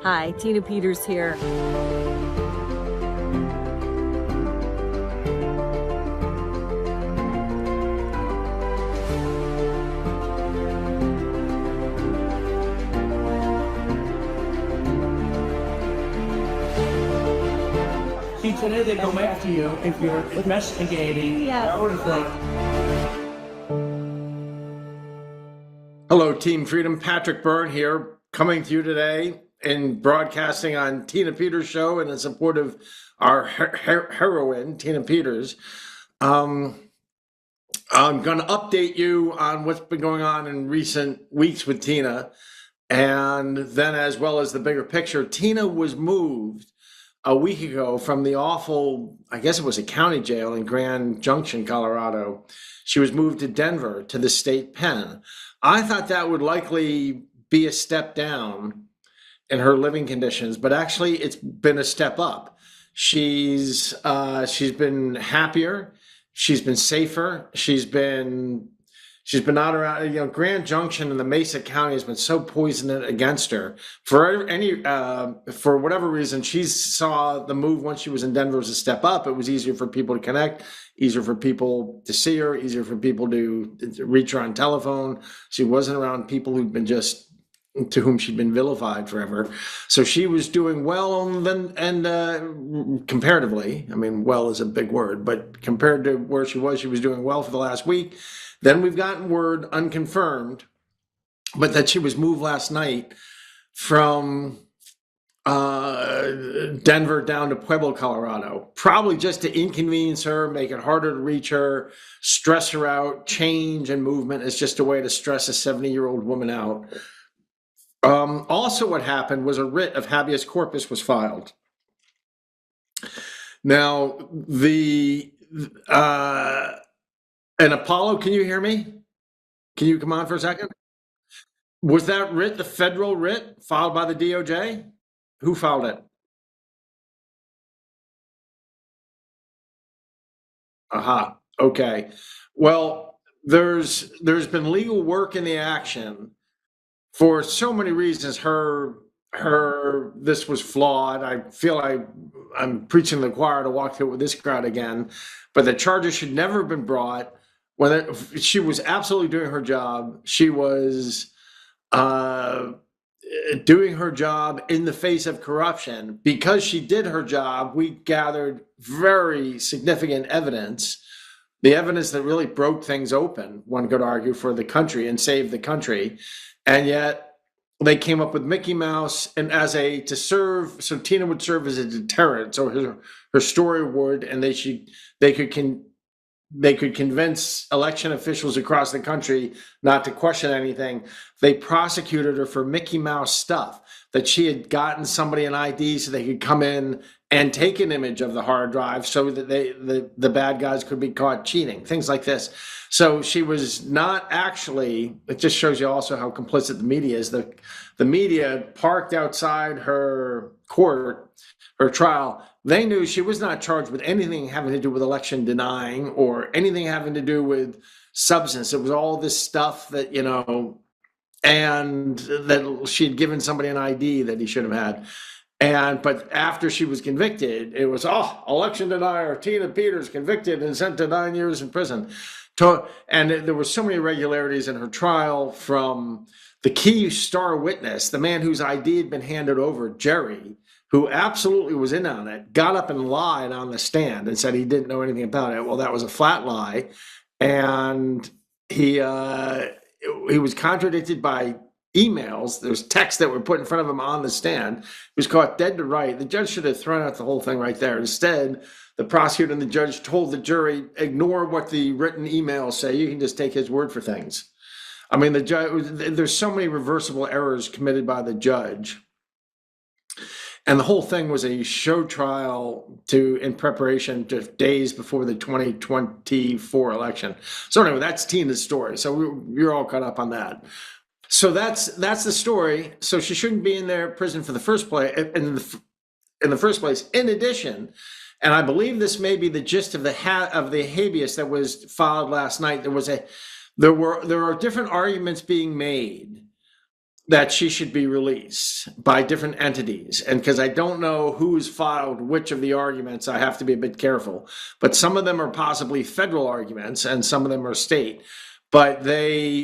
Hi, Tina Peters here. See, today they come after you if you're investigating that sort of thing. Hello, Team Freedom. Patrick Byrne here, coming to you today and broadcasting on Tina Peters' show and in support of our heroine, Tina Peters. I'm going to update you on what's been going on in recent weeks with Tina, and then as well as the bigger picture. Tina was moved a week ago from the awful, I guess it was a county jail in Grand Junction, Colorado. She was moved to Denver, to the state pen. I thought that would likely be a step down in her living conditions, but actually it's been a step up. She's been happier, she's been safer, she's been out around. Grand Junction in the Mesa County has been so poisoned against her. For whatever reason, she saw the move once she was in Denver as a step up. It was easier for people to connect, easier for people to see her, easier for people to reach her on telephone. She wasn't around people to whom she'd been vilified forever. So she was doing well, and comparatively, I mean, well is a big word, but compared to where she was doing well for the last week. Then we've gotten word, unconfirmed, but that she was moved last night from Denver down to Pueblo, Colorado, probably just to inconvenience her, make it harder to reach her, stress her out. Change and movement is just a way to stress a 70-year-old woman out. Also, what happened was a writ of habeas corpus was filed. Now, and Apollo, can you hear me? Can you come on for a second? Was that writ the federal writ filed by the DOJ? Who filed it? Aha. Okay. Well, there's been legal work in the action for so many reasons. This was flawed. I feel I'm preaching to the choir to walk through it with this crowd again, but the charges should never have been brought. When she was absolutely doing her job, she was doing her job in the face of corruption. Because she did her job, we gathered very significant evidence, the evidence that really broke things open, one could argue, for the country and saved the country. And yet they came up with Mickey Mouse and so Tina would serve as a deterrent. So her story would, and they could convince election officials across the country not to question anything. They prosecuted her for Mickey Mouse stuff, that she had gotten somebody an ID so they could come in and take an image of the hard drive so that the bad guys could be caught cheating, things like this. So she was not actually, it just shows you also how complicit the media is. The media parked outside her court, her trial. They knew she was not charged with anything having to do with election denying or anything having to do with substance. It was all this stuff that, and that she had given somebody an ID that he should have had. But after she was convicted, it was, election denier, Tina Peters convicted and sent to 9 years in prison. And there were so many irregularities in her trial, from the key star witness, the man whose ID had been handed over, Jerry, who absolutely was in on it, got up and lied on the stand and said he didn't know anything about it. Well, that was a flat lie. And he was contradicted by emails. There's texts that were put in front of him on the stand. He was caught dead to right. The judge should have thrown out the whole thing right there. Instead, the prosecutor and the judge told the jury, ignore what the written emails say. You can just take his word for things. I mean, there's so many reversible errors committed by the judge. And the whole thing was a show trial in preparation just days before the 2024 election. So anyway, that's Tina's story. So you're all caught up on that. So that's the story. So she shouldn't be in their prison for the first place. In the first place. In addition, and I believe this may be the gist of the habeas that was filed last night. There are different arguments being made that she should be released by different entities. And because I don't know who's filed which of the arguments, I have to be a bit careful. But some of them are possibly federal arguments and some of them are state. But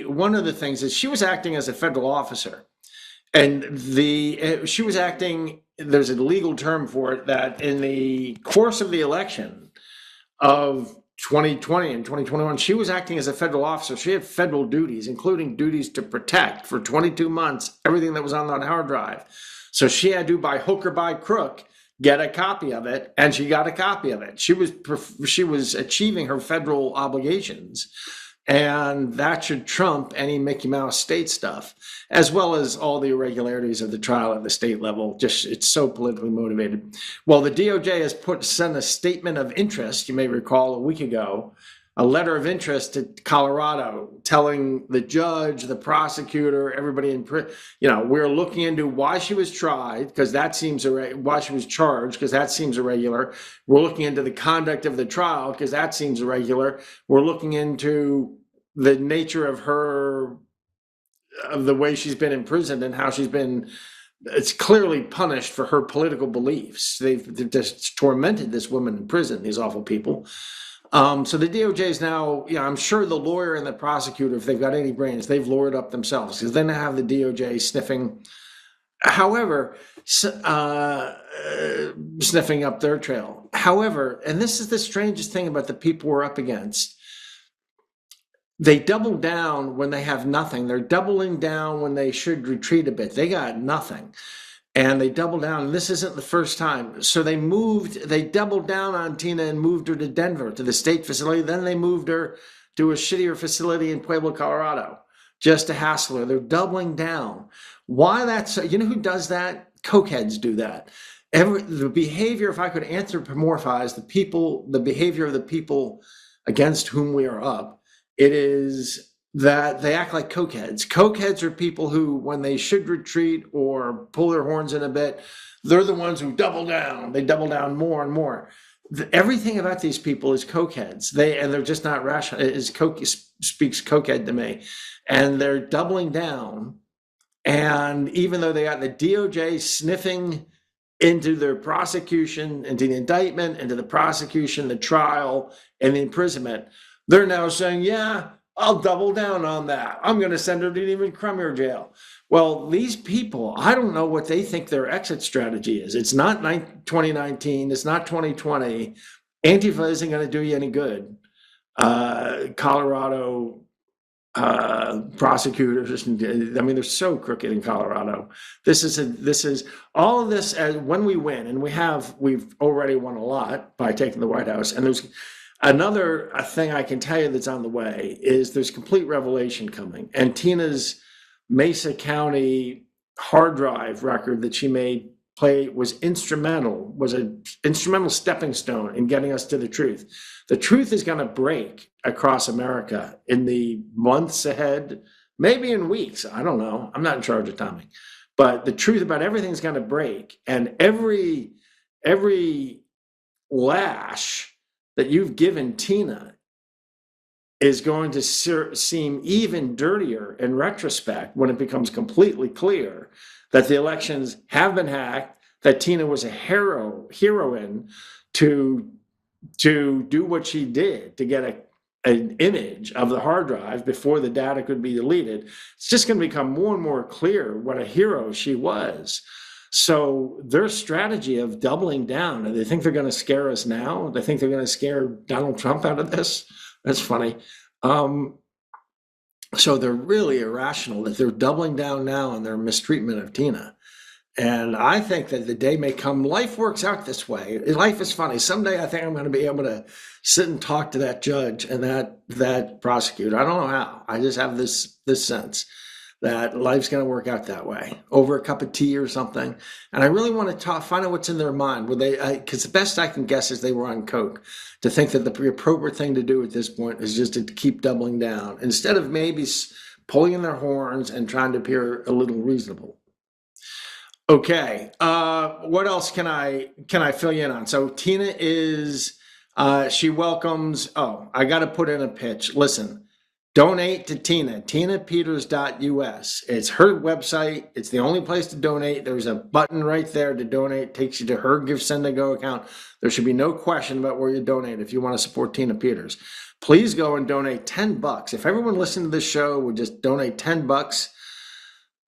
one of the things is she was acting as a federal officer. And she was acting, there's a legal term for it, that in the course of the election of 2020 and 2021, she was acting as a federal officer. She had federal duties, including duties to protect for 22 months everything that was on that hard drive. So she had to, by hook or by crook, get a copy of it, and she got a copy of it. She was achieving her federal obligations, and that should trump any Mickey Mouse state stuff, as well as all the irregularities of the trial at the state level. Just, it's so politically motivated. Well, the DOJ has sent a statement of interest, you may recall a week ago, a letter of interest to Colorado, telling the judge, the prosecutor, everybody in prison, we're looking into why she was tried, because that seems why she was charged, because that seems irregular. We're looking into the conduct of the trial, because that seems irregular. We're looking into the nature of the way she's been imprisoned and how it's clearly punished for her political beliefs. They've just tormented this woman in prison, these awful people. So the DOJ is now, I'm sure the lawyer and the prosecutor, if they've got any brains, they've lawyered up themselves, because then they have the DOJ sniffing, however, sniffing up their trail. However, and this is the strangest thing about the people we're up against, they double down when they have nothing. They're doubling down when they should retreat a bit. They got nothing. And they doubled down, and this isn't the first time. So they doubled down on Tina and moved her to Denver, to the state facility. Then they moved her to a shittier facility in Pueblo, Colorado, just to hassle her. They're doubling down. Why that's, who does that? Cokeheads do that. The behavior, if I could anthropomorphize the behavior of the people against whom we are up, it is that they act like cokeheads. Cokeheads are people who, when they should retreat or pull their horns in a bit, they're the ones who double down. They double down more and more. Everything about these people is cokeheads. They're just not rational. Speaks cokehead to me. And they're doubling down. And even though they got the DOJ sniffing into their prosecution, into the indictment, into the prosecution, the trial, and the imprisonment, they're now saying, yeah, I'll double down on that. I'm going to send her to an even crummier jail. Well, these people, I don't know what they think their exit strategy is. It's not 2019. It's not 2020. Antifa isn't going to do you any good. Colorado prosecutors, they're so crooked in Colorado. This is all of this. When we win, and we've already won a lot by taking the White House, and there's another thing I can tell you that's on the way is there's complete revelation coming. And Tina's Mesa County hard drive record that she made was an instrumental stepping stone in getting us to the truth. The truth is going to break across America in the months ahead, maybe in weeks. I don't know. I'm not in charge of timing. But the truth about everything's going to break. And every lash that you've given Tina is going to seem even dirtier in retrospect when it becomes completely clear that the elections have been hacked, that Tina was a heroine to do what she did to get an image of the hard drive before the data could be deleted. It's just going to become more and more clear what a hero she was. So their strategy of doubling down, they think they're going to scare us now. They think they're going to scare Donald Trump out of this. That's funny. So they're really irrational that they're doubling down now on their mistreatment of Tina. And I think that the day may come, life works out this way. Life is funny. Someday I think I'm going to be able to sit and talk to that judge and that prosecutor. I don't know how. I just have this sense that life's going to work out that way, over a cup of tea or something. And I really want to find out what's in their mind. Because the best I can guess is they were on coke, to think that the appropriate thing to do at this point is just to keep doubling down, instead of maybe pulling in their horns and trying to appear a little reasonable. Okay, what else can I fill you in on? So Tina she welcomes, I got to put in a pitch. Listen, donate to Tina, tinapeters.us. It's her website. It's the only place to donate. There's a button right there to donate. Takes you to her Give Send and Go account. There should be no question about where you donate if you want to support Tina Peters. Please go and donate $10. If everyone listening to this show would just donate $10,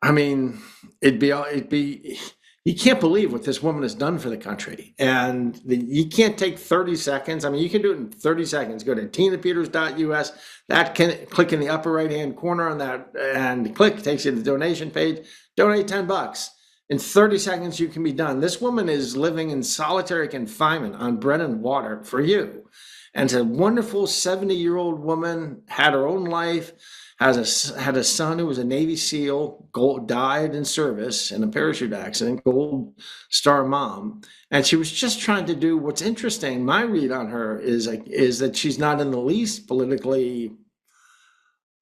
I mean, it'd be. You can't believe what this woman has done for the country. And you can't take 30 seconds. I mean, you can do it in 30 seconds. Go to tinapeters.us. Click in the upper right-hand corner on that and takes you to the donation page. Donate $10. In 30 seconds, you can be done. This woman is living in solitary confinement on bread and water for you. And it's a wonderful 70-year-old woman, had her own life, had a son who was a Navy SEAL, died in service in a parachute accident, Gold Star mom. And she was just trying to do what's interesting. My read on her is that she's not in the least politically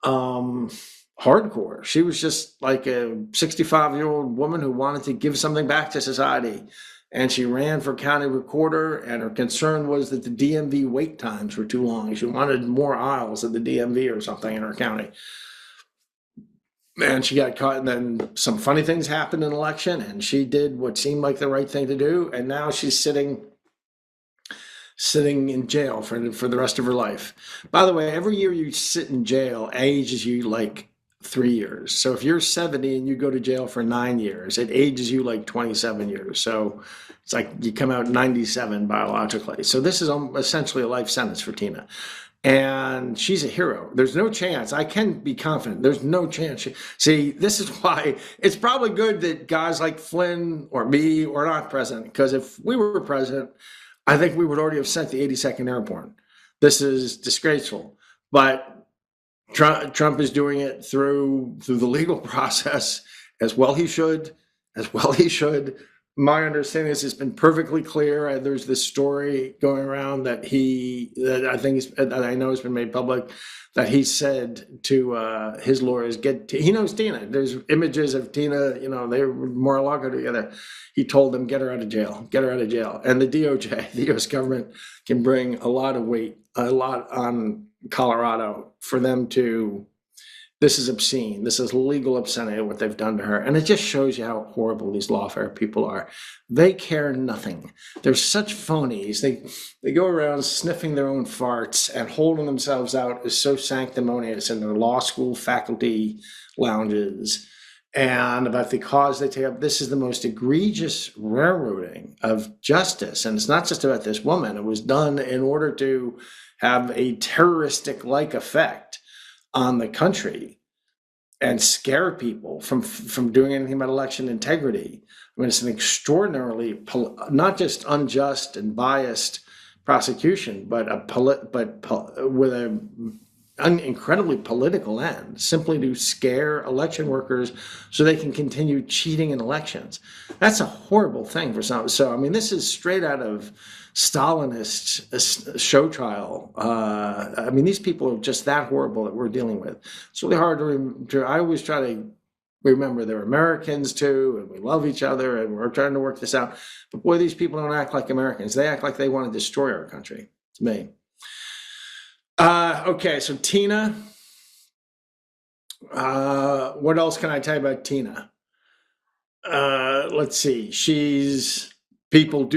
hardcore. She was just like a 65-year-old woman who wanted to give something back to society. And she ran for county recorder, and her concern was that the DMV wait times were too long. She wanted more aisles at the DMV or something in her county. And she got caught, and then some funny things happened in an election, and she did what seemed like the right thing to do, and now she's sitting in jail for the rest of her life. By the way, every year you sit in jail ages you like 3 years. So if you're 70 and you go to jail for 9 years, it ages you like 27 years. So it's like you come out 97 biologically. So this is essentially a life sentence for Tina. And she's a hero. There's no chance. I can be confident. There's no chance. See, this is why it's probably good that guys like Flynn or me are not president, because if we were president, I think we would already have sent the 82nd Airborne. This is disgraceful. But Trump is doing it through the legal process as well. He should. My understanding is it's been perfectly clear. There's this story going around that I know has been made public, that he said to his lawyers, he knows Tina. There's images of Tina, they were Mar-a-Lago together. He told them, get her out of jail. And the DOJ, the US government, can bring a lot on Colorado for them to, this is obscene. This is legal obscenity, what they've done to her. And it just shows you how horrible these lawfare people are. They care nothing. They're such phonies. They go around sniffing their own farts and holding themselves out as so sanctimonious in their law school faculty lounges and about the cause they take up. This is the most egregious railroading of justice. And it's not just about this woman. It was done in order to have a terroristic-like effect on the country and scare people from doing anything about election integrity. I mean, it's an extraordinarily not just unjust and biased prosecution, but with an incredibly political end, simply to scare election workers so they can continue cheating in elections. That's a horrible thing for some. So, I mean, this is straight out of Stalinist show trial. I mean, these people are just that horrible that we're dealing with. It's really hard to I always try to remember they're Americans too, and we love each other, and we're trying to work this out. But boy, these people don't act like Americans. They act like they want to destroy our country, to me. Okay, so Tina. What else can I tell you about Tina? Let's see. People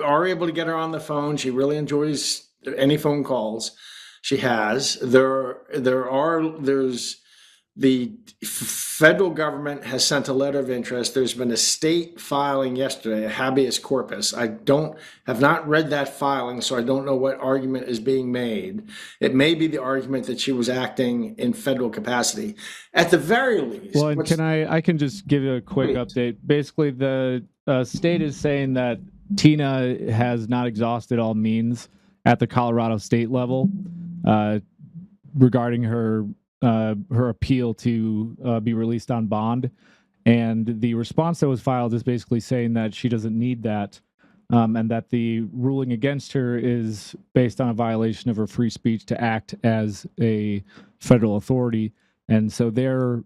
are able to get her on the phone. She really enjoys any phone calls she has. There's the federal government has sent a letter of interest. There's been a state filing yesterday, a habeas corpus. I have not read that filing, so I don't know what argument is being made. It may be the argument that she was acting in federal capacity. At the very least. Well, and I can just give you a quick update. Basically, the state is saying that Tina has not exhausted all means at the Colorado state level regarding her appeal to be released on bond. And the response that was filed is basically saying that she doesn't need that, and that the ruling against her is based on a violation of her free speech to act as a federal authority. And so their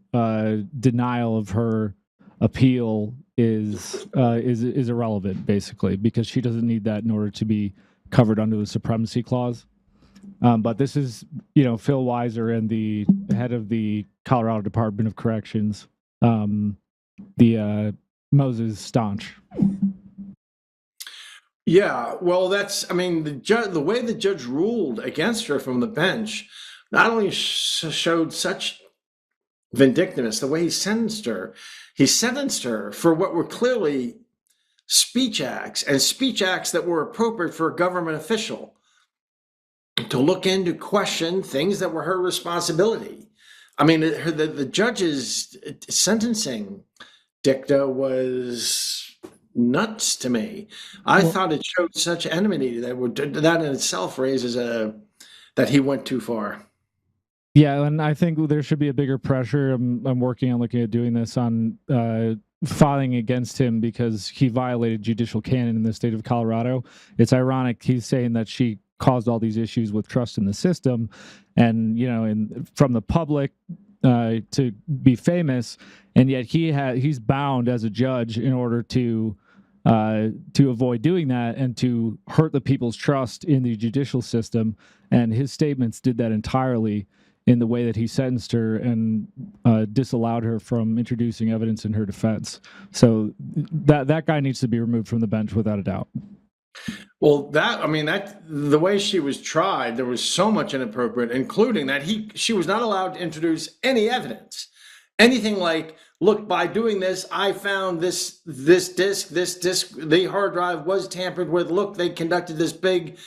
denial of her appeal is irrelevant, basically, because she doesn't need that in order to be covered under the supremacy clause. But this is, Phil Weiser and the head of the Colorado Department of Corrections, the Moses Staunch. Yeah, well, the way the judge ruled against her from the bench not only showed such vindictiveness, the way he sentenced her for what were clearly speech acts that were appropriate for a government official to look into, question things that were her responsibility. I mean, the judge's sentencing dicta was nuts to me. I thought it showed such enmity that in itself raises that he went too far. Yeah, and I think there should be a bigger pressure. I'm working on looking at doing this on filing against him because he violated judicial canon in the state of Colorado. It's ironic he's saying that she caused all these issues with trust in the system, and from the public to be famous, and yet he's bound as a judge in order to avoid doing that and to hurt the people's trust in the judicial system. And his statements did that entirely in the way that he sentenced her and disallowed her from introducing evidence in her defense. So that guy needs to be removed from the bench without a doubt. Well, the way she was tried, there was so much inappropriate, including that she was not allowed to introduce any evidence. Anything like, look, by doing this, I found this disk, the hard drive was tampered with. Look, they conducted this big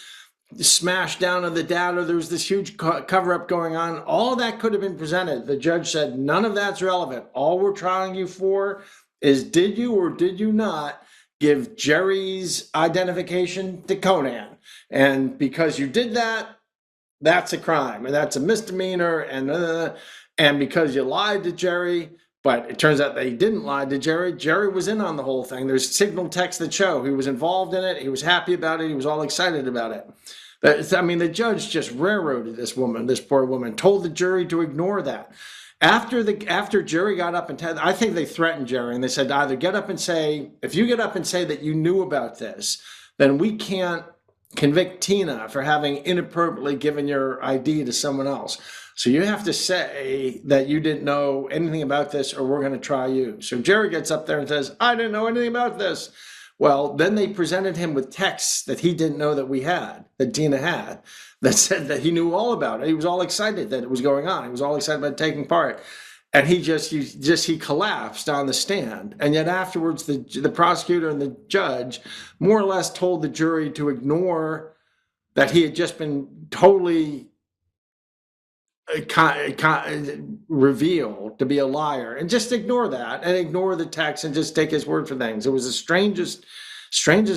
smash down of the data. There was this huge cover up going on. All that could have been presented. The judge said, none of that's relevant. All we're trying you for is, did you or did you not give Jerry's identification to Conan? And because you did that, that's a crime and that's a misdemeanor. And because you lied to Jerry, but it turns out they didn't lie to Jerry. Jerry was in on the whole thing. There's signal text that show he was involved in it. He was happy about it. He was all excited about it. The judge just railroaded this poor woman, told the jury to ignore that. After Jerry got up and I think they threatened Jerry and they said, either get up and say, if you get up and say that you knew about this, then we can't convict Tina for having inappropriately given your ID to someone else. So you have to say that you didn't know anything about this or we're going to try you. So Jerry gets up there and says, I didn't know anything about this. Well, then they presented him with texts that he didn't know that Tina had, that said that he knew all about it. He was all excited that it was going on. He was all excited about taking part. And he collapsed on the stand. And yet afterwards, the prosecutor and the judge more or less told the jury to ignore that he had just been totally revealed to be a liar, and just ignore that and ignore the text and just take his word for things. It was the strangest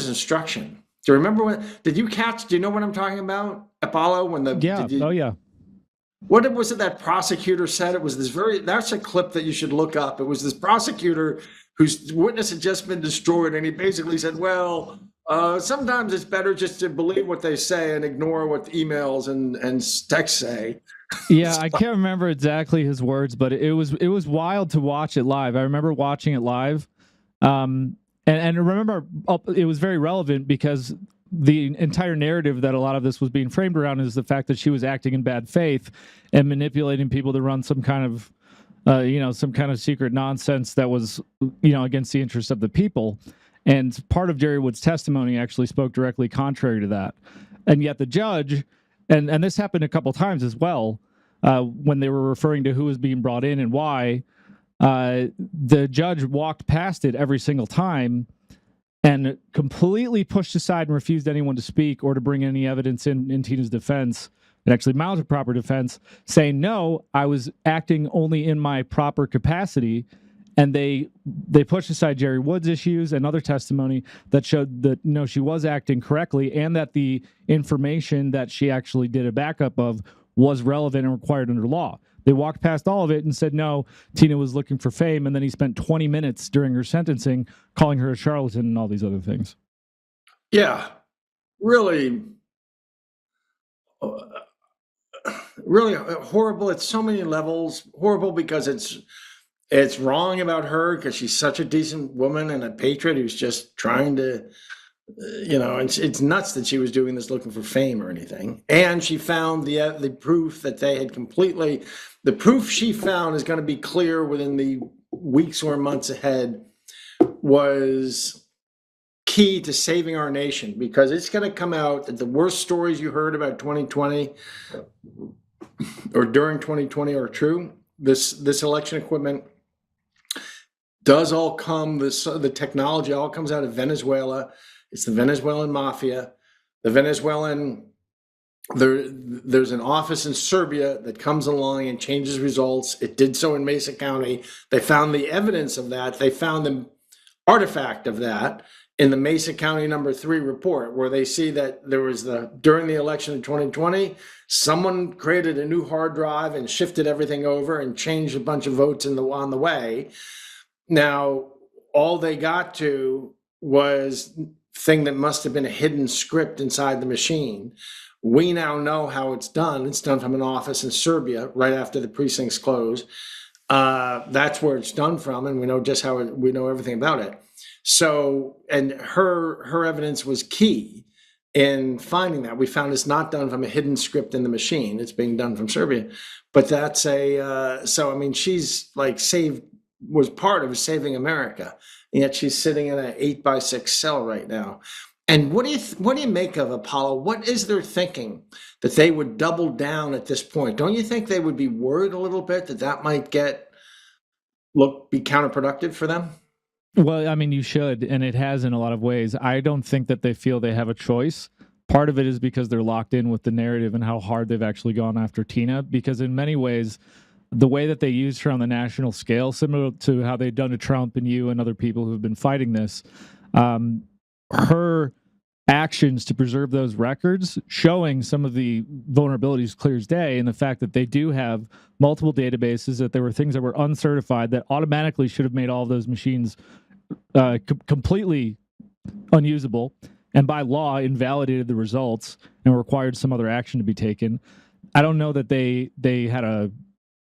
instruction. Do you remember do you know what I'm talking about, Apollo? Yeah. What was it that prosecutor said? It was that's a clip that you should look up. It was this prosecutor whose witness had just been destroyed, and he basically said, well, sometimes it's better just to believe what they say and ignore what the emails and texts say. Yeah, I can't remember exactly his words, but it was wild to watch it live. I remember watching it live, and remember it was very relevant because the entire narrative that a lot of this was being framed around is the fact that she was acting in bad faith and manipulating people to run some kind of secret nonsense that was against the interests of the people. And part of Jerry Wood's testimony actually spoke directly contrary to that. And yet the judge, and this happened a couple times as well, when they were referring to who was being brought in and why, the judge walked past it every single time and completely pushed aside and refused anyone to speak or to bring any evidence in Tina's defense and actually mount a proper defense, saying, no, I was acting only in my proper capacity. And they pushed aside Jerry Wood's issues and other testimony that showed that, no, she was acting correctly and that the information that she actually did a backup of was relevant and required under law. They walked past all of it and said, no, Tina was looking for fame. And then he spent 20 minutes during her sentencing calling her a charlatan and all these other things. Yeah, really, really horrible at so many levels. Horrible because it's wrong about her because she's such a decent woman and a patriot who's just trying to it's nuts that she was doing this looking for fame or anything. And she found the proof that they had completely, the proof she found is going to be clear within the weeks or months ahead, was key to saving our nation, because it's going to come out that the worst stories you heard about 2020 or during 2020 are true. This election equipment does all come, the technology all comes out of Venezuela. It's the Venezuelan mafia. The Venezuelan, there's an office in Serbia that comes along and changes results. It did so in Mesa County. They found the evidence of that. They found the artifact of that in the Mesa County #3 report, where they see that there was during the election of 2020, someone created a new hard drive and shifted everything over and changed a bunch of votes on the way. Now, all they got to was thing that must have been a hidden script inside the machine. We now know how it's done. It's done from an office in Serbia right after the precincts close. That's where it's done from, and we know just how we know everything about it. So, and her evidence was key in finding that. We found it's not done from a hidden script in the machine. It's being done from Serbia. But that's so I mean, she's like was part of saving America, and yet she's sitting in an 8x6 cell right now. And what do you make of Apollo? What is their thinking that they would double down at this point? Don't you think they would be worried a little bit that might be counterproductive for them? Well, I mean, you should, and it has in a lot of ways. I don't think that they feel they have a choice. Part of it is because they're locked in with the narrative and how hard they've actually gone after Tina, because in many ways, the way that they used her on the national scale, similar to how they've done to Trump and you and other people who've been fighting this, her actions to preserve those records, showing some of the vulnerabilities clear as day, and the fact that they do have multiple databases, that there were things that were uncertified that automatically should have made all of those machines completely unusable, and by law invalidated the results and required some other action to be taken. I don't know that they had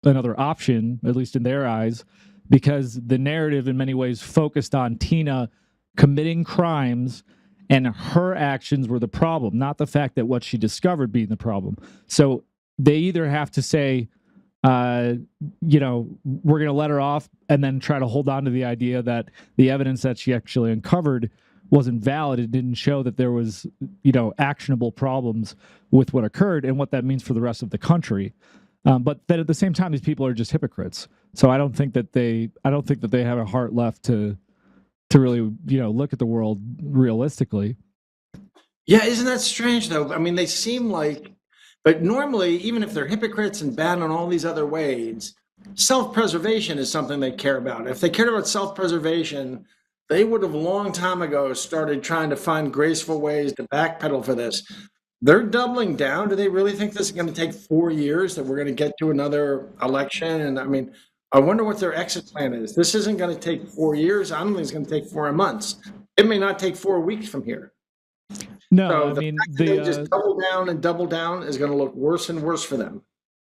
another option, at least in their eyes, because the narrative in many ways focused on Tina committing crimes, and her actions were the problem, not the fact that what she discovered being the problem. So they either have to say, we're going to let her off, and then try to hold on to the idea that the evidence that she actually uncovered wasn't valid. It didn't show that there was, actionable problems with what occurred and what that means for the rest of the country. But then at the same time, these people are just hypocrites. So I don't think that they have a heart left to really, look at the world realistically. Yeah, isn't that strange though? I mean, they seem like, but normally, even if they're hypocrites and bad on all these other ways, self-preservation is something they care about. If they cared about self-preservation, they would have a long time ago started trying to find graceful ways to backpedal for this. They're doubling down. Do they really think this is going to take 4 years, that we're going to get to another election? And I mean, I wonder what their exit plan is. This isn't going to take 4 years. I don't think it's going to take 4 months. It may not take 4 weeks from here. No, So I mean, they just double down is going to look worse and worse for them.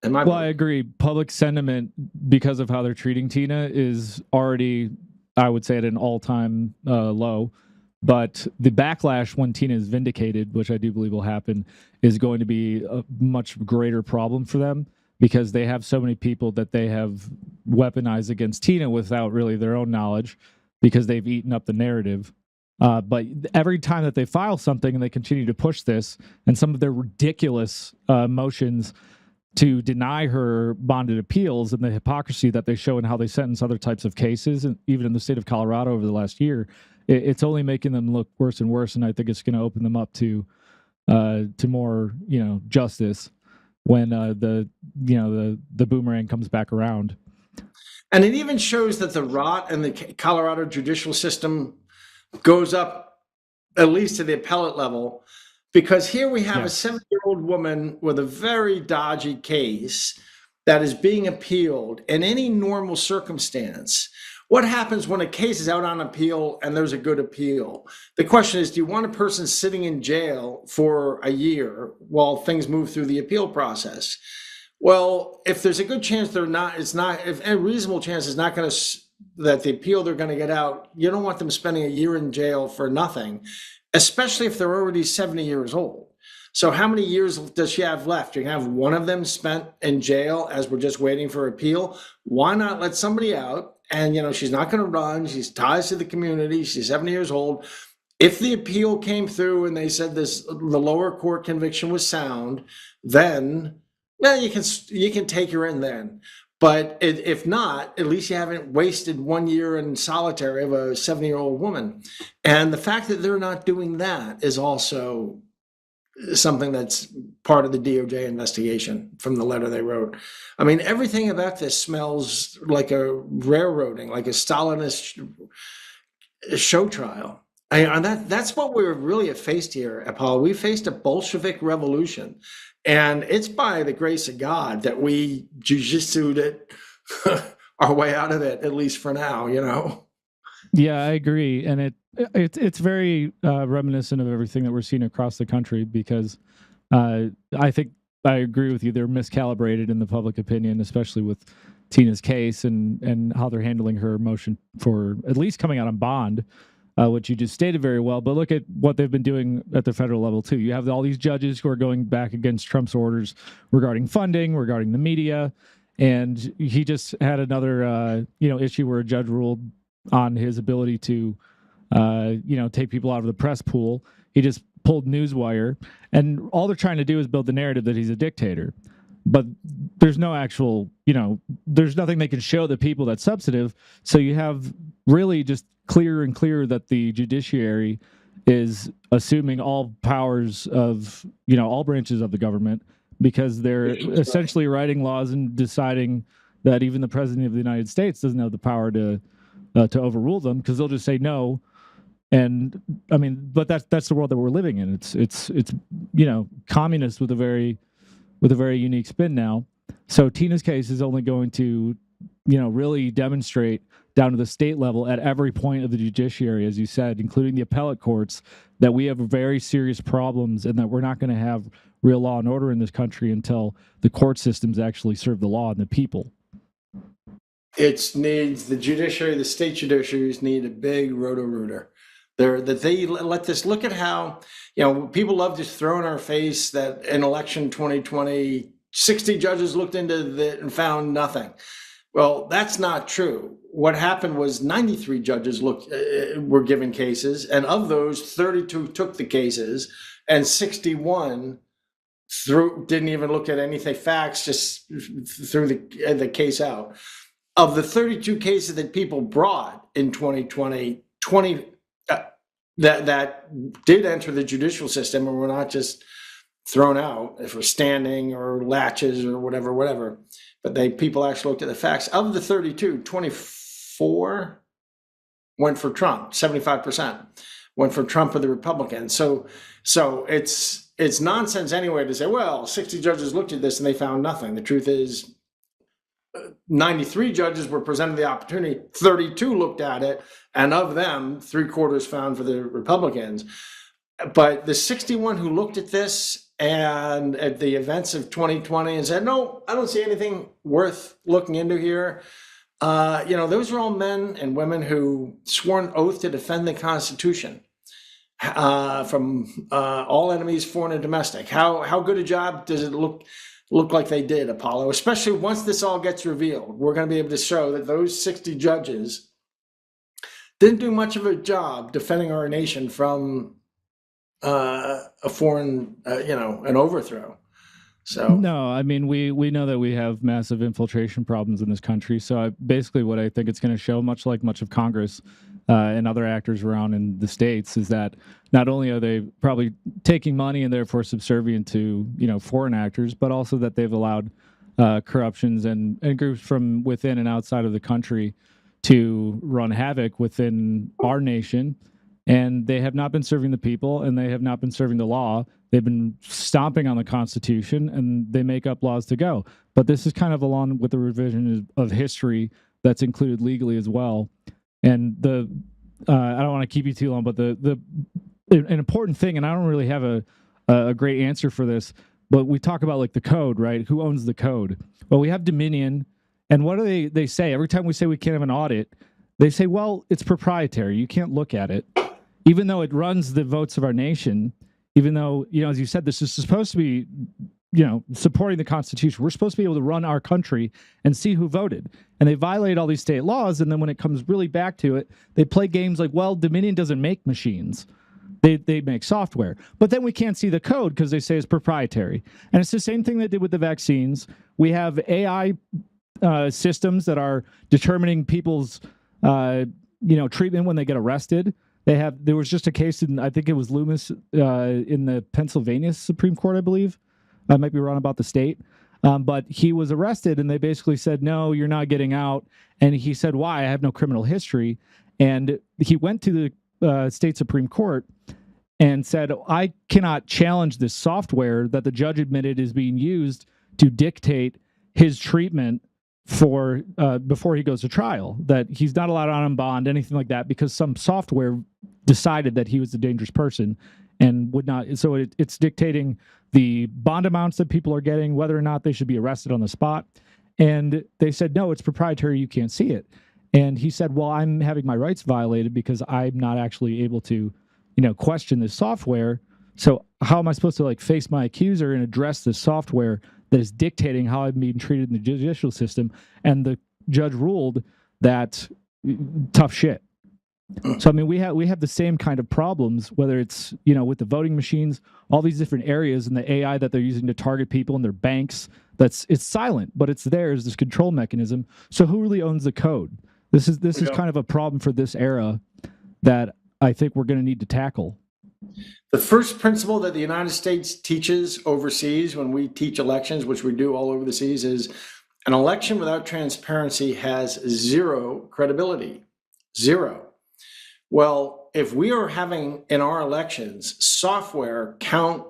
I agree. Public sentiment, because of how they're treating Tina, is already, I would say, at an all-time low. But the backlash when Tina is vindicated, which I do believe will happen, is going to be a much greater problem for them, because they have so many people that they have weaponized against Tina without really their own knowledge, because they've eaten up the narrative. But every time that they file something and they continue to push this, and some of their ridiculous motions to deny her bonded appeals, and the hypocrisy that they show in how they sentence other types of cases, and even in the state of Colorado over the last year, it's only making them look worse and worse. And I think it's going to open them up to more, justice when the boomerang comes back around. And it even shows that the rot in the Colorado judicial system goes up at least to the appellate level, because here we have a 70-year-old woman with a very dodgy case that is being appealed. In any normal circumstance, what happens when a case is out on appeal and there's a good appeal? The question is, do you want a person sitting in jail for a year while things move through the appeal process? Well, if there's a good chance if a reasonable chance is not going to, that the appeal they're going to get out, you don't want them spending a year in jail for nothing. especially if they're already 70 years old. So how many years does she have left? You're going to have one of them spent in jail as we're just waiting for appeal. Why not let somebody out? And, she's not going to run. She's ties to the community. She's 70 years old. If the appeal came through and they said the lower court conviction was sound, then you can take her in then. But if not, at least you haven't wasted 1 year in solitary of a 70-year-old woman. And the fact that they're not doing that is also something that's part of the DOJ investigation from the letter they wrote. I mean, everything about this smells like a railroading, like a Stalinist show trial. And that's what we're really faced here, Apollo. We faced a Bolshevik revolution. And it's by the grace of God that we jujitsu'd it our way out of it, at least for now, Yeah, I agree. And it's very reminiscent of everything that we're seeing across the country, because I think I agree with you. They're miscalibrated in the public opinion, especially with Tina's case and how they're handling her motion for at least coming out on bond, which you just stated very well. But look at what they've been doing at the federal level, too. You have all these judges who are going back against Trump's orders regarding funding, regarding the media. And he just had another, issue where a judge ruled on his ability to, take people out of the press pool. He just pulled Newswire. And all they're trying to do is build the narrative that he's a dictator. But there's no actual, there's nothing they can show the people that's substantive. So you have really just clearer and clearer that the judiciary is assuming all powers of, all branches of the government, because they're essentially writing laws and deciding that even the president of the United States doesn't have the power to overrule them, because they'll just say no. And I mean, but that's the world that we're living in. It's communist with a very unique spin now. So Tina's case is only going to, really demonstrate down to the state level at every point of the judiciary, as you said, including the appellate courts, that we have very serious problems and that we're not going to have real law and order in this country until the court systems actually serve the law and the people. It needs the judiciary, the state judiciaries need a big roto-rooter. They let this, look at how, people love to throw in our face that in election 2020, 60 judges looked into it and found nothing. Well, that's not true. What happened was 93 judges were given cases, and of those, 32 took the cases, and 61 didn't even look at anything facts, just threw the case out. Of the 32 cases that people brought in 2020, 20 that did enter the judicial system and were not just thrown out for standing or latches or whatever. But people actually looked at the facts. Of the 32, 24 went for Trump. 75% went for Trump or the Republicans. So it's nonsense anyway to say, well, 60 judges looked at this and they found nothing. The truth is, 93 judges were presented the opportunity, 32 looked at it, and of them, 3/4 found for the Republicans. But the 61 who looked at this and at the events of 2020 and said, no, I don't see anything worth looking into here. Those are all men and women who swore an oath to defend the Constitution from all enemies, foreign and domestic. How good a job does it look like they did, Apollo? Especially once this all gets revealed, we're going to be able to show that those 60 judges didn't do much of a job defending our nation from a foreign, an overthrow. So no, I mean, we know that we have massive infiltration problems in this country. So basically what I think it's going to show, much like much of Congress and other actors around in the states, is that not only are they probably taking money and therefore subservient to, foreign actors, but also that they've allowed corruptions and groups from within and outside of the country to run havoc within our nation. And they have not been serving the people, and they have not been serving the law. They've been stomping on the Constitution, and they make up laws to go. But this is kind of along with the revision of history that's included legally as well. And I don't want to keep you too long, but an important thing, and I don't really have a great answer for this, but we talk about like the code, right? Who owns the code? Well, we have Dominion, and what do they say? Every time we say we can't have an audit, they say, well, it's proprietary. You can't look at it. even though it runs the votes of our nation, even though, as you said, this is supposed to be, supporting the Constitution. We're supposed to be able to run our country and see who voted. And they violate all these state laws. And then when it comes really back to it, they play games like, well, Dominion doesn't make machines. They make software. But then we can't see the code because they say it's proprietary. And it's the same thing they did with the vaccines. We have AI systems that are determining people's, treatment when they get arrested. There was just a case in, I think it was Loomis in the Pennsylvania Supreme Court, I believe. I might be wrong about the state. But he was arrested and they basically said, no, you're not getting out. And he said, why? I have no criminal history. And he went to the state Supreme Court and said, I cannot challenge this software that the judge admitted is being used to dictate his treatment for before he goes to trial, that he's not allowed on bond, anything like that, because some software decided that he was a dangerous person and would not. So it's dictating the bond amounts that people are getting, whether or not they should be arrested on the spot. And they said, no, it's proprietary. You can't see it. And he said, well, I'm having my rights violated because I'm not actually able to, question this software. So how am I supposed to face my accuser and address this software that is dictating how I'm being treated in the judicial system? And the judge ruled that tough shit. So, we have the same kind of problems, whether it's, with the voting machines, all these different areas and the AI that they're using to target people in their banks. It's silent, but it's there as this control mechanism. So who really owns the code? This is kind of a problem for this era that I think we're going to need to tackle. The first principle that the United States teaches overseas when we teach elections, which we do all over the seas, is an election without transparency has zero credibility. Zero. Well, if we are having in our elections software count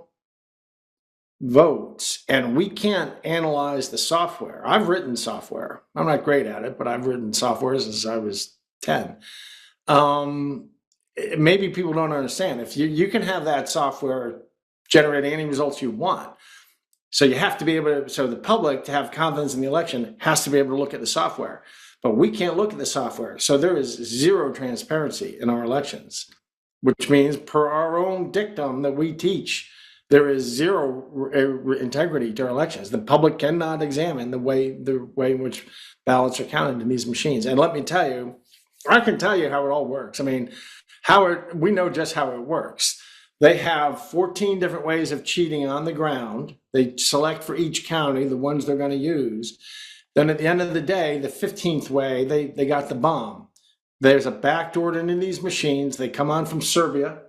votes and we can't analyze the software. I've written software. I'm not great at it, but I've written software since I was 10. Maybe people don't understand. If you can have that software generate any results you want. So you have to be able to, so the public, to have confidence in the election, has to be able to look at the software. But we can't look at the software. So there is zero transparency in our elections, which means, per our own dictum that we teach, there is zero integrity to our elections. The public cannot examine the way in which ballots are counted in these machines. And let me tell you, I can tell you how it all works. We know just how it works. They have 14 different ways of cheating on the ground. They select for each county the ones they're going to use. Then at the end of the day, the 15th way, they got the bomb. There's a backdoor into these machines. They come on from Serbia.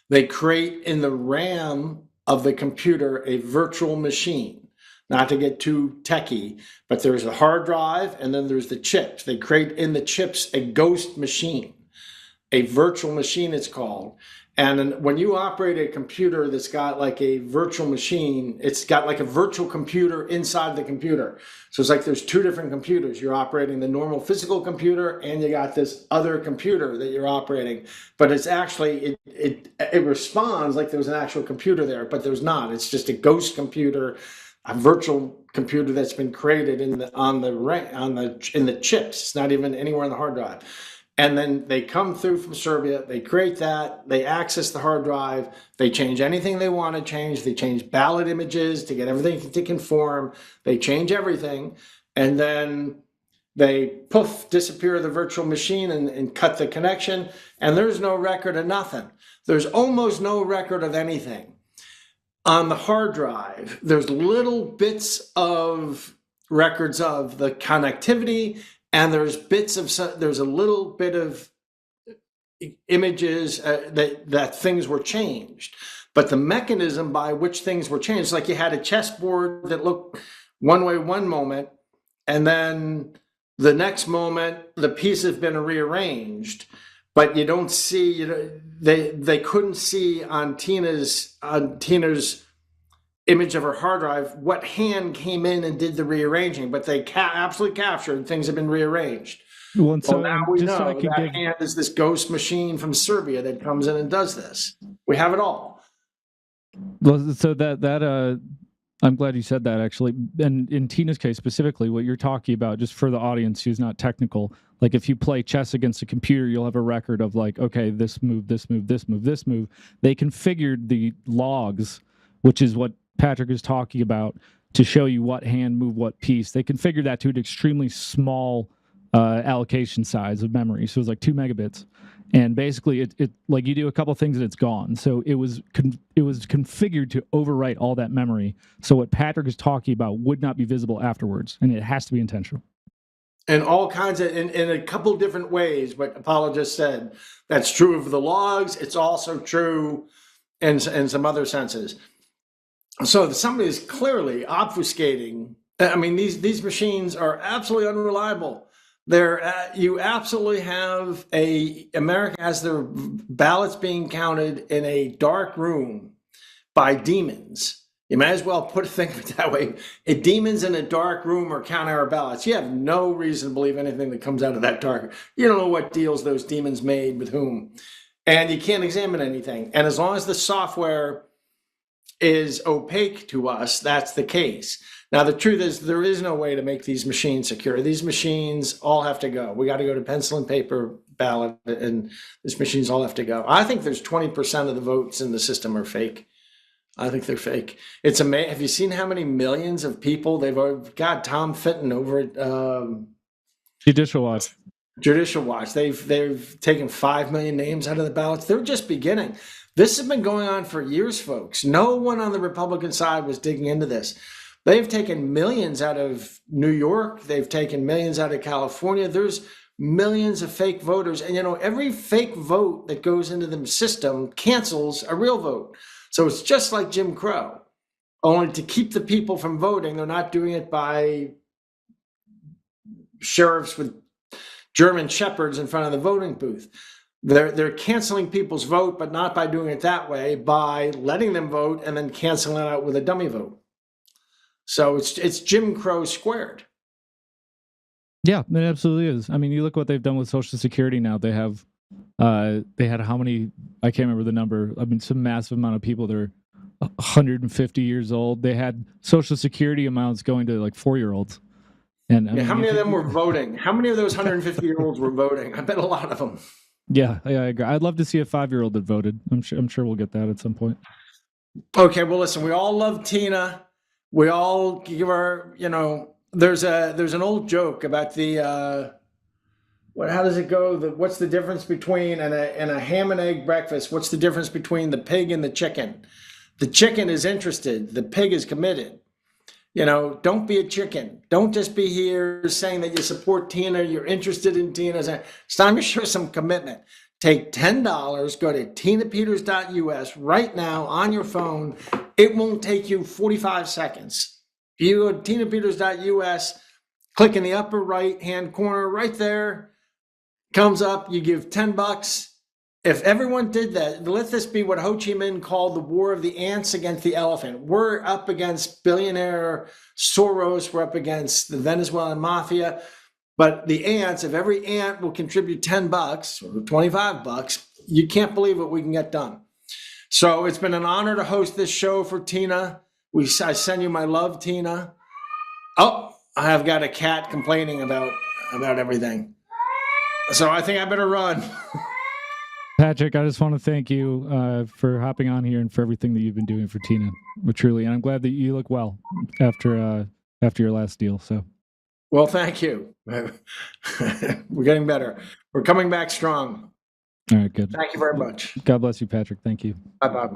They create in the RAM of the computer a virtual machine. Not to get too techie, but there's a hard drive and then there's the chips. They create in the chips a ghost machine, a virtual machine it's called. And when you operate a computer that's got like a virtual machine, it's got like a virtual computer inside the computer. So it's like there's two different computers. You're operating the normal physical computer and you got this other computer that you're operating. But it's actually, it responds like there's an actual computer there, but there's not. It's just a ghost computer, a virtual computer that's been created in the chips. It's not even anywhere in the hard drive. And then they come through from Serbia, they create that, they access the hard drive, they change anything they want to change, they change ballot images to get everything to conform, they change everything, and then they disappear the virtual machine and cut the connection, and there's no record of nothing. There's almost no record of anything. On the hard drive, there's little bits of records of the connectivity, and there's a little bit of images that things were changed. But the mechanism by which things were changed, like you had a chessboard that looked one way one moment, and then the next moment the piece has been rearranged. But you don't see, they couldn't see on Tina's image of her hard drive what hand came in and did the rearranging, but they absolutely captured things have been rearranged. Well, so now we know that hand is this ghost machine from Serbia that comes in and does this. We have it all. Well, so that I'm glad you said that, actually. And in Tina's case specifically, what you're talking about, just for the audience who's not technical, Like if you play chess against a computer, you'll have a record of like, okay, this move, this move, this move, this move. They configured the logs, which is what Patrick is talking about, to show you what hand moved what piece. They configured that to an extremely small allocation size of memory. So it was like 2 megabits. And basically it like you do a couple things and it's gone. So it was configured to overwrite all that memory. So what Patrick is talking about would not be visible afterwards. And it has to be intentional. And all kinds of, in a couple different ways, what Apollo just said, that's true of the logs. It's also true in some other senses. So somebody is clearly obfuscating. I mean, these machines are absolutely unreliable. You absolutely have America has their ballots being counted in a dark room by demons. You might as well think of it that way. Demons in a dark room are counting our ballots. You have no reason to believe anything that comes out of that dark. You don't know what deals those demons made with whom. And you can't examine anything. And as long as the software is opaque to us, that's the case. Now, the truth is there is no way to make these machines secure. These machines all have to go. We got to go to pencil and paper ballot, and these machines all have to go. I think there's 20% of the votes in the system are fake. I think they're fake. It's amazing. Have you seen how many millions of people they've got? Tom Fitton over at Judicial Watch. Judicial Watch. They've taken 5 million names out of the ballots. They're just beginning. This has been going on for years, folks. No one on the Republican side was digging into this. They've taken millions out of New York. They've taken millions out of California. There's millions of fake voters. And, every fake vote that goes into the system cancels a real vote. So it's just like Jim Crow, only to keep the people from voting. They're not doing it by sheriffs with German shepherds in front of the voting booth. They're canceling people's vote, but not by doing it that way, by letting them vote and then canceling it out with a dummy vote. So it's Jim Crow squared. Yeah, it absolutely is. I mean, you look what they've done with Social Security now. They had how many? I can't remember the number. I mean, some massive amount of people that are 150 years old. They had Social Security amounts going to like 4-year-olds. And how many of them were voting? How many of those 150-year-olds were voting? I bet a lot of them. Yeah, I agree. I'd love to see a 5-year-old that voted. I'm sure we'll get that at some point. Okay, well, listen, we all love Tina. We all give her, there's an old joke about the how does it go? What's the difference between a ham and egg breakfast? What's the difference between the pig and the chicken? The chicken is interested. The pig is committed. Don't be a chicken. Don't just be here saying that you support Tina. You're interested in Tina. It's time to show some commitment. Take $10, go to tinapeters.us right now on your phone. It won't take you 45 seconds. If you go to tinapeters.us, click in the upper right-hand corner right there, comes up, you give $10. If everyone did that, let this be what Ho Chi Minh called the war of the ants against the elephant. We're up against billionaire Soros. We're up against the Venezuelan mafia. But the ants, if every ant will contribute $10 or $25, you can't believe what we can get done. So it's been an honor to host this show for Tina. I send you my love, Tina. Oh, I've got a cat complaining about everything. So I think I better run. Patrick, I just want to thank you for hopping on here and for everything that you've been doing for Tina. But truly, and I'm glad that you look well after your last deal. So, well, thank you. We're getting better. We're coming back strong. All right, good. Thank you very much. God bless you, Patrick. Thank you. Bye-bye.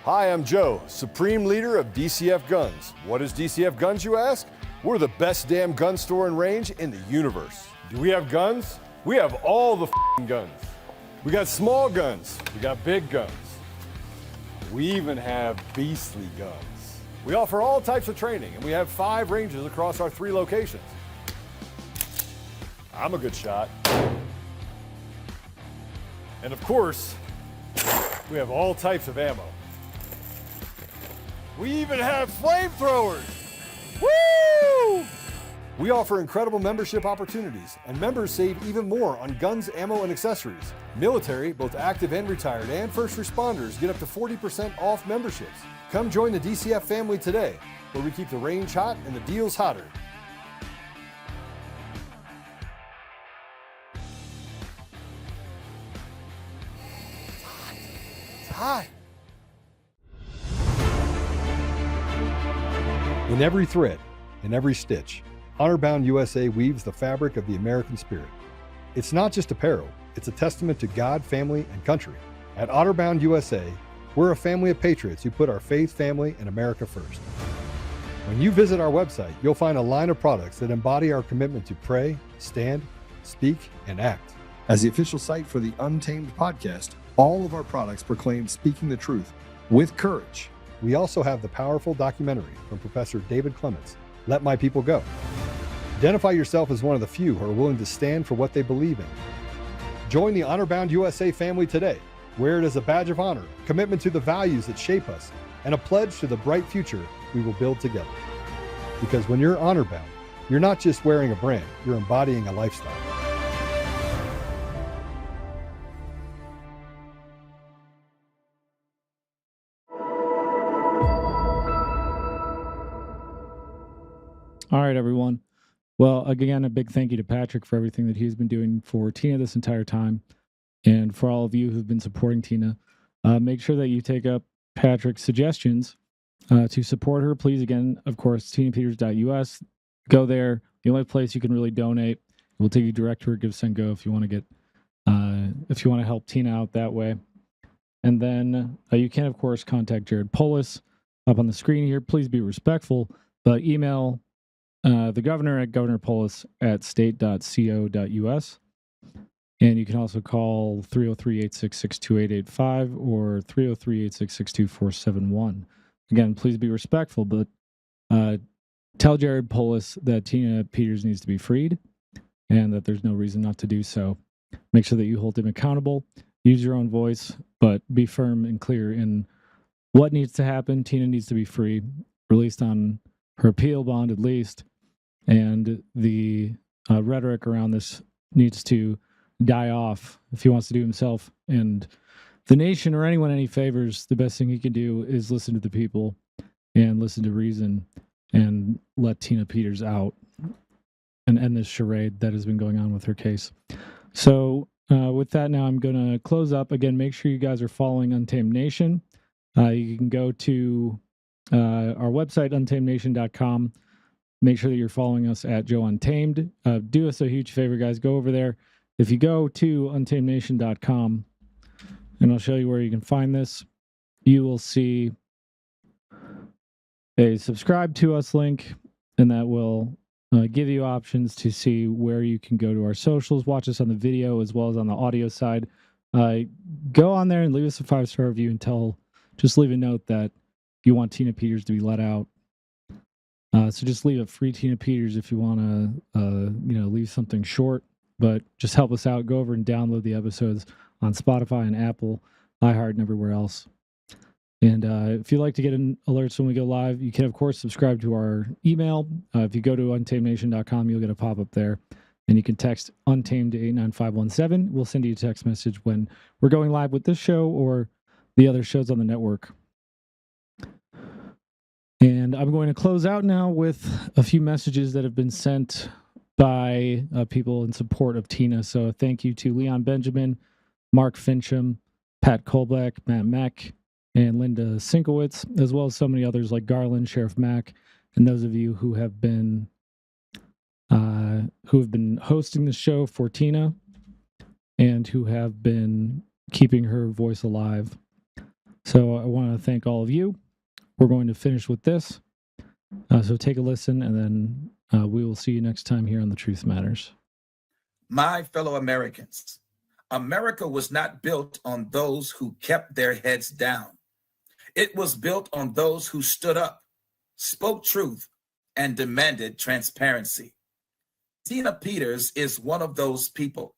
Hi, I'm Joe, Supreme Leader of DCF Guns. What is DCF Guns, you ask? We're the best damn gun store and range in the universe. Do we have guns? We have all the guns. We got small guns. We got big guns. We even have beastly guns. We offer all types of training, and we have 5 ranges across our 3 locations. I'm a good shot. And of course, we have all types of ammo. We even have flamethrowers. Woo! We offer incredible membership opportunities, and members save even more on guns, ammo, and accessories. Military, both active and retired, and first responders get up to 40% off memberships. Come join the DCF family today. where we keep the range hot and the deals hotter. It's hot. In every thread, in every stitch, Honor-Bound USA weaves the fabric of the American spirit. It's not just apparel, it's a testament to God, family, and country. At Honor-Bound USA, we're a family of patriots who put our faith, family, and America first. When you visit our website, you'll find a line of products that embody our commitment to pray, stand, speak, and act. As the official site for the Untamed podcast, all of our products proclaim speaking the truth with courage. We also have the powerful documentary from Professor David Clements, Let My People Go. Identify yourself as one of the few who are willing to stand for what they believe in. Join the Honor-Bound USA family today. Wear it as a badge of honor, commitment to the values that shape us, and a pledge to the bright future we will build together. Because when you're honor-bound, you're not just wearing a brand, you're embodying a lifestyle. All right, everyone. Well, again, a big thank you to Patrick for everything that he's been doing for Tina this entire time. And for all of you who've been supporting Tina, make sure that you take up Patrick's suggestions to support her. Please, again, of course, tinapeters.us. Go there. The only place you can really donate. We'll take you direct to her Give, Send, Go if you want to get, if you want to help Tina out that way. And then you can, of course, contact Jared Polis up on the screen here. Please be respectful, but email the governor at governorpolis@state.co.us. And you can also call 303-866-2885 or 303-866-2471. Again, please be respectful, but tell Jared Polis that Tina Peters needs to be freed and that there's no reason not to do so. Make sure that you hold him accountable. Use your own voice, but be firm and clear in what needs to happen. Tina needs to be free, released on her appeal bond at least, and the rhetoric around this needs to die off if he wants to do himself and the nation or anyone any favors. The best thing he can do is listen to the people and listen to reason and let Tina Peters out and end this charade that has been going on with her case. So with that, now I'm going to close up. Again, make sure you guys are following Untamed Nation. You can go to our website, untamednation.com. Make sure that you're following us at Joe Untamed. Do us a huge favor, guys. Go over there. If you go to untamednation.com, and I'll show you where you can find this, you will see a subscribe to us link, and that will give you options to see where you can go to our socials, watch us on the video as well as on the audio side. Go on there and leave us a 5-star review and just leave a note that you want Tina Peters to be let out. So just leave a free Tina Peters if you want to, leave something short, but just help us out. Go over and download the episodes on Spotify and Apple, iHeart, and everywhere else. And if you'd like to get alerts when we go live, you can, of course, subscribe to our email. If you go to untamednation.com, you'll get a pop-up there, and you can text Untamed to 89517. We'll send you a text message when we're going live with this show or the other shows on the network. And I'm going to close out now with a few messages that have been sent by people in support of Tina. So thank you to Leon Benjamin, Mark Fincham, Pat Kolbeck, Matt Mack, and Linda Sinkowitz, as well as so many others like Garland, Sheriff Mack, and those of you who have been hosting the show for Tina and who have been keeping her voice alive. So I want to thank all of you. We're going to finish with this. So take a listen, and then we will see you next time here on The Truth Matters. My fellow Americans, America was not built on those who kept their heads down. It was built on those who stood up, spoke truth, and demanded transparency. Tina Peters is one of those people.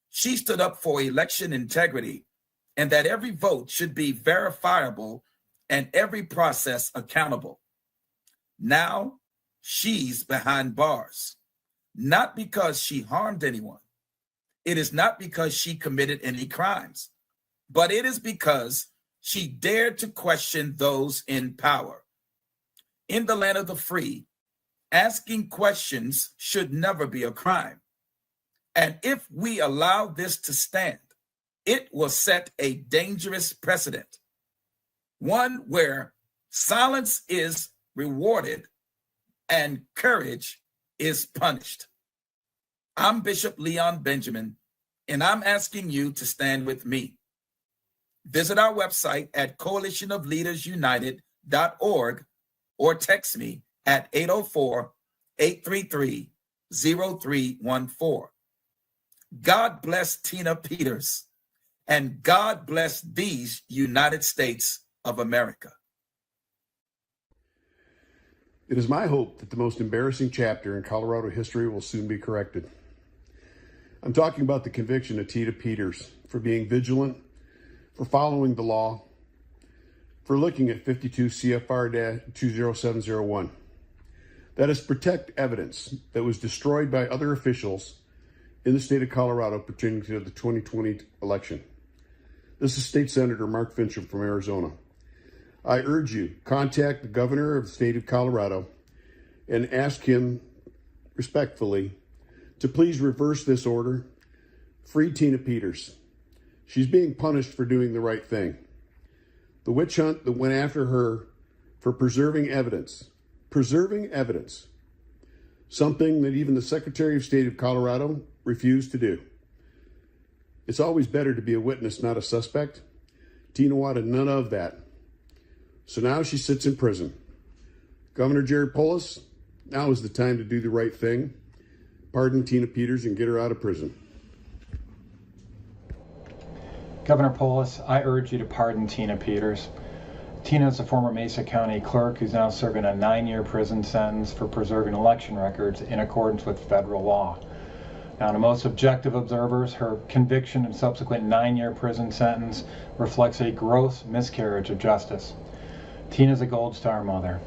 She stood up for election integrity and that every vote should be verifiable and every process accountable. Now she's behind bars, not because she harmed anyone. It is not because she committed any crimes, but it is because she dared to question those in power. In the land of the free, asking questions should never be a crime. And if we allow this to stand, it will set a dangerous precedent, one where silence is rewarded and courage is punished. I'm Bishop Leon Benjamin, and I'm asking you to stand with me. Visit our website at coalitionofleadersunited.org or text me at 804-833-0314. God bless Tina Peters, and God bless these United States of America. It is my hope that the most embarrassing chapter in Colorado history will soon be corrected. I'm talking about the conviction of Tina Peters for being vigilant, for following the law, for looking at 52 CFR 20701. That is, protect evidence that was destroyed by other officials in the state of Colorado pertaining to the 2020 election. This is State Senator Mark Fincham from Arizona. I urge you, contact the governor of the state of Colorado and ask him respectfully to please reverse this order. Free Tina Peters. She's being punished for doing the right thing. The witch hunt that went after her for preserving evidence, something that even the Secretary of State of Colorado refused to do. It's always better to be a witness, not a suspect. Tina wanted none of that. So now she sits in prison. Governor Jared Polis, now is the time to do the right thing. Pardon Tina Peters and get her out of prison. Governor Polis, I urge you to pardon Tina Peters. Tina is a former Mesa County clerk who's now serving a 9-year prison sentence for preserving election records in accordance with federal law. Now, to most objective observers, her conviction and subsequent 9-year prison sentence reflects a gross miscarriage of justice. Tina's a Gold Star mother,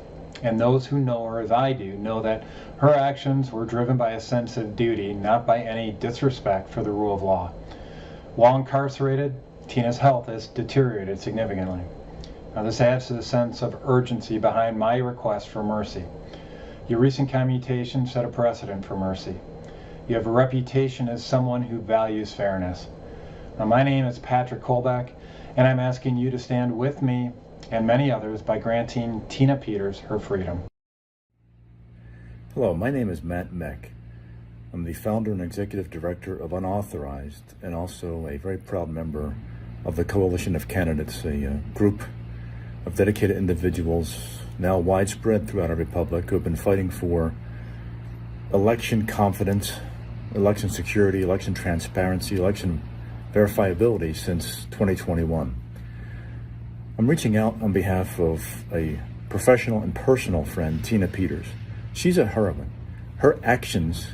and those who know her as I do know that her actions were driven by a sense of duty, not by any disrespect for the rule of law. While incarcerated, Tina's health has deteriorated significantly. Now, this adds to the sense of urgency behind my request for mercy. Your recent commutation set a precedent for mercy. You have a reputation as someone who values fairness. Now, my name is Patrick Kolbeck, and I'm asking you to stand with me and many others by granting Tina Peters her freedom. Hello, my name is Matt Meck. I'm the founder and executive director of Unauthorized, and also a very proud member of the Coalition of Candidates, a group of dedicated individuals now widespread throughout our republic who have been fighting for election confidence, election security, election transparency, election verifiability since 2021. I'm reaching out on behalf of a professional and personal friend, Tina Peters. She's a heroine. Her actions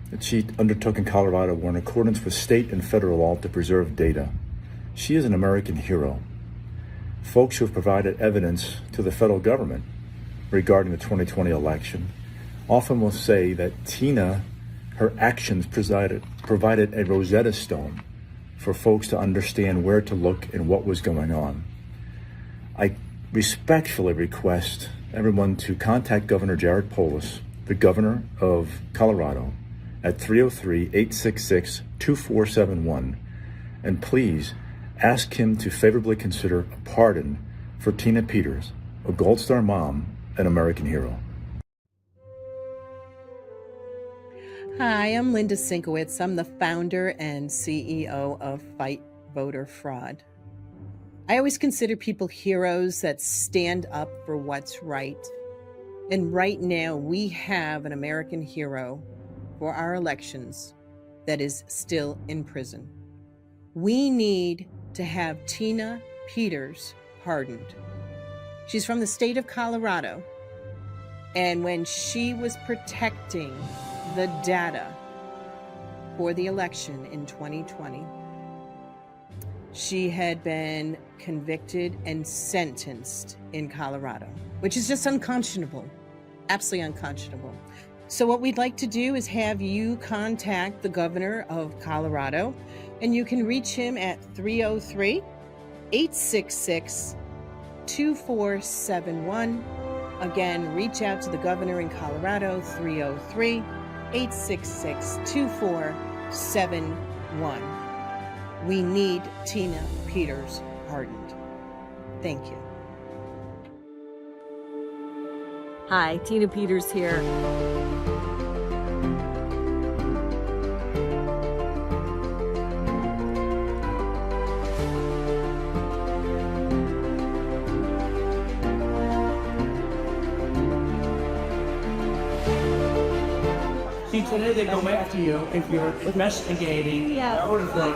that she undertook in Colorado were in accordance with state and federal law to preserve data. She is an American hero. Folks who have provided evidence to the federal government regarding the 2020 election often will say that Tina, her actions provided a Rosetta Stone for folks to understand where to look and what was going on. I respectfully request everyone to contact Governor Jared Polis, the governor of Colorado, at 303-866-2471, and please ask him to favorably consider a pardon for Tina Peters, a Gold Star mom, an American hero. Hi, I'm Linda Sinkowitz. I'm the founder and CEO of Fight Voter Fraud. I always consider people heroes that stand up for what's right. And right now, we have an American hero for our elections that is still in prison. We need to have Tina Peters pardoned. She's from the state of Colorado. And when she was protecting the data for the election in 2020, she had been convicted and sentenced in Colorado, which is just unconscionable, absolutely unconscionable. So what we'd like to do is have you contact the governor of Colorado, and you can reach him at 303-866-2471. Again, reach out to the governor in Colorado, 303-866-2471. We need Tina Peters pardoned. Thank you. Hi, Tina Peters here. See, today they go after you if you're investigating, that sort of thing.